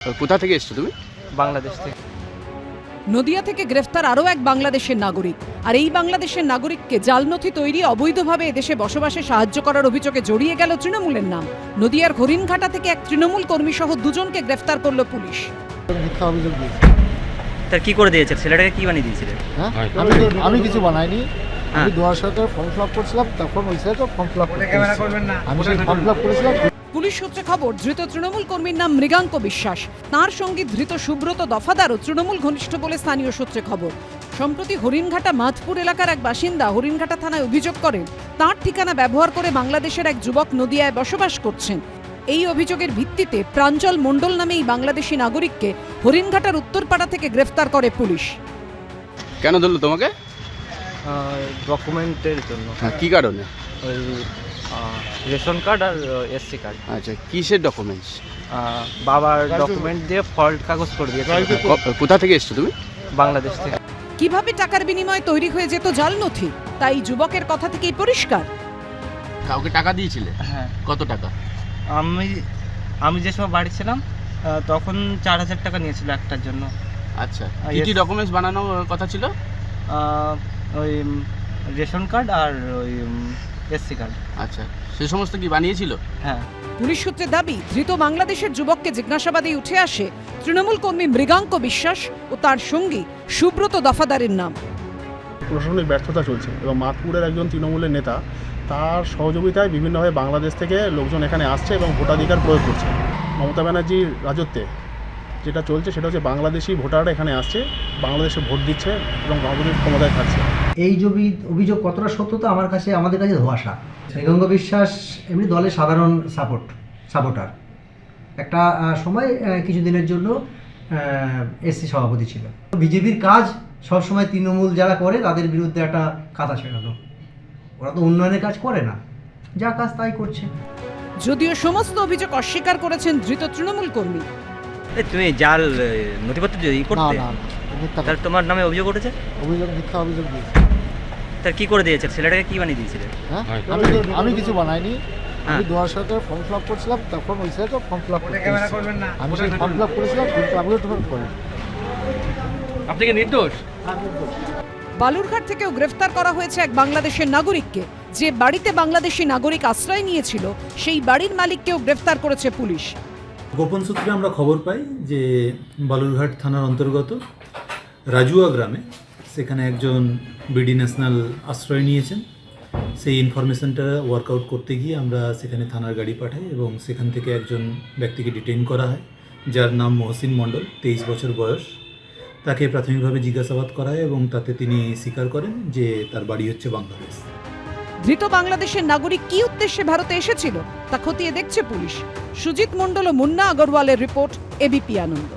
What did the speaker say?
কোথা থেকে এসছো তুমি? বাংলাদেশ থেকে। নদিয়া থেকে গ্রেফতার আরও এক বাংলাদেশের নাগরিক। আর এই বাংলাদেশের নাগরিককে জাল নথি তৈরি, অবৈধভাবে এদেশে বসবাসে সাহায্য করার অভিযোগে জড়িয়ে গেল তৃণমূলের নাম। নদিয়ার হরিণঘাটা থেকে এক তৃণমূল কর্মী সহ দুজনকে গ্রেফতার করল পুলিশ। মিথ্যা অভিযোগ দিয়েছে। তার কি করে দিয়েছে? ছেলেটাকে কি বানিয়ে দিয়েছিলেন? হ্যাঁ, আমি কিছু বানাইনি। আমি 2000 ফর্ম ফিল আপ করছিলাম, তখন ওই সাইডে ফর্ম ফিল আপ করছিলাম। আমি সেই ফর্ম ফিল আপ করেছিলাম। পুলিশ সূত্রে খবর, ধৃত তৃণমূল কর্মীর নাম মৃগাঙ্ক বিশ্বাস। তাঁর সঙ্গে ধৃত সুব্রত দফাদারও তৃণমূল ঘনিষ্ঠ বলে স্থানীয় সূত্রে খবর। সম্প্রতি হরিণঘাটা মাধপুর এলাকার এক বাসিন্দা হরিণঘাটা থানায় অভিযোগ করেন, তাঁর ঠিকানা ব্যবহার করে বাংলাদেশের এক যুবক নদিয়ায় বসবাস করছেন। এই অভিযোগের ভিত্তিতে প্রাঞ্জল মণ্ডল নামে এই বাংলাদেশি নাগরিককে হরিণঘাটার উত্তরপাড়া থেকে গ্রেফতার করে পুলিশ। কেন ধরলো তোমাকে? ডকুমেন্টের জন্য। হ্যাঁ, কি কারণে? ওই রেশন কার্ড আর এসসি কার্ড। আচ্ছা, কিসের ডকুমেন্টস? বাবার ডকুমেন্ট দিয়ে ফল্ট কাগজ করে দিয়েছে। কোথা থেকে এসছো তুমি? বাংলাদেশ থেকে। কিভাবে টাকার বিনিময়ে তৈরি হয়ে যেত জাল নথি, তাই যুবকের কথা থেকেই পরিষ্কার। কাউকে টাকা দিয়েছিলে? হ্যাঁ। কত টাকা? আমি যে সময় বাড়ি ছিলাম তখন 4000 টাকা নিয়েছিল একটার জন্য। আচ্ছা, কি কি ডকুমেন্টস বানানোর কথা ছিল? ওই রেশন কার্ড আর ওই এসসি কার্ড। আচ্ছা, সে সমস্ত কি বানিয়েছিল? হ্যাঁ। পুলিশ সূত্রে দাবি, ধৃত বাংলাদেশের যুবককে জিজ্ঞাসাবাদে উঠে আসে তৃণমূল কর্মী মৃগাঙ্ক বিশ্বাস ও তার সঙ্গী সুব্রত দফাদারের নাম। প্রশাসনিক ব্যর্থতা চলছে এবং মাধপুরের একজন তৃণমূলের নেতা, তার সহযোগিতায় বিভিন্নভাবে বাংলাদেশ থেকে লোকজন এখানে আসছে এবং ভোটাধিকার প্রয়োগ করছে। মমতা ব্যানার্জির রাজত্বে যেটা চলছে সেটা হচ্ছে বাংলাদেশি ভোটাররা এখানে আসছে, বাংলাদেশে ভোট দিচ্ছে এবং বাংলাদেশ ক্ষমতায় থাকছে। এই অভিযোগ কতটা সত্যতা আমাদের কাছে ধোঁয়াশা। মৃগাঙ্ক বিশ্বাস এমনি দলের সাধারণ সাপোর্টার, একটা সময় কিছুদিনের জন্য এসসি সভাপতি ছিল। বিজেপির কাজ সবসময় তৃণমূল যারা করে তাদের বিরুদ্ধে একটা কাঁথা ছেড়ানো। ওরা তো উন্নয়নের কাজ করে না, যা কাজ তাই করছে। যদিও সমস্ত অভিযোগ অস্বীকার করেছেন ধৃত তৃণমূল কর্মী। তুমি জাল নথিপত্র করতে? না, মিথ্যা তাহলে তোমার নামে অভিযোগ উঠেছে? মিথ্যা অভিযোগ দিয়েছে। তার কি করে দিয়েছে? ছেলেটাকে কি বানিয়ে দিয়েছিলে? হ্যাঁ, আমি কিছু বানাইনি। আমি 2000 ফর্ম ফিল আপ করছিলাম, তখন ওই সাইডে ফর্ম ফিল আপ করছিলাম। আমি সেই ফর্ম ফিল আপ করেছিলাম, কিন্তু আমি তো করি। আপনি কি নির্দোষ? বালুরঘাট থেকেও গ্রেফতার করা হয়েছে এক বাংলাদেশের নাগরিককে। যে বাড়িতে বাংলাদেশি নাগরিক আশ্রয় নিয়েছিল, সেই বাড়ির মালিককেও গ্রেফতার করেছে পুলিশ। গোপন সূত্রে আমরা খবর পাই যে বালুরঘাট থানার অন্তর্গত রাজুয়া গ্রামে সেখানে একজন বিডি ন্যাশনাল আশ্রয় নিয়েছেন। সেই ইনফরমেশনটা ওয়ার্কআউট করতে গিয়ে আমরা সেখানে থানার গাড়ি পাঠাই এবং সেখান থেকে একজন ব্যক্তিকে ডিটেইন করা হয়, যার নাম মহসিন মণ্ডল, 23 বছর বয়স। তাকে প্রাথমিকভাবে জিজ্ঞাসাবাদ করা হয় এবং তাতে তিনি স্বীকার করেন যে তার বাড়ি হচ্ছে বাংলাদেশ। ধৃত বাংলাদেশের নাগরিক কি উদ্দেশ্যে ভারতে এসেছিল তা খতিয়ে দেখছে পুলিশ। সুজিত মণ্ডল ও মুন্না আগরওয়ালের রিপোর্ট, এবিপি আনন্দ।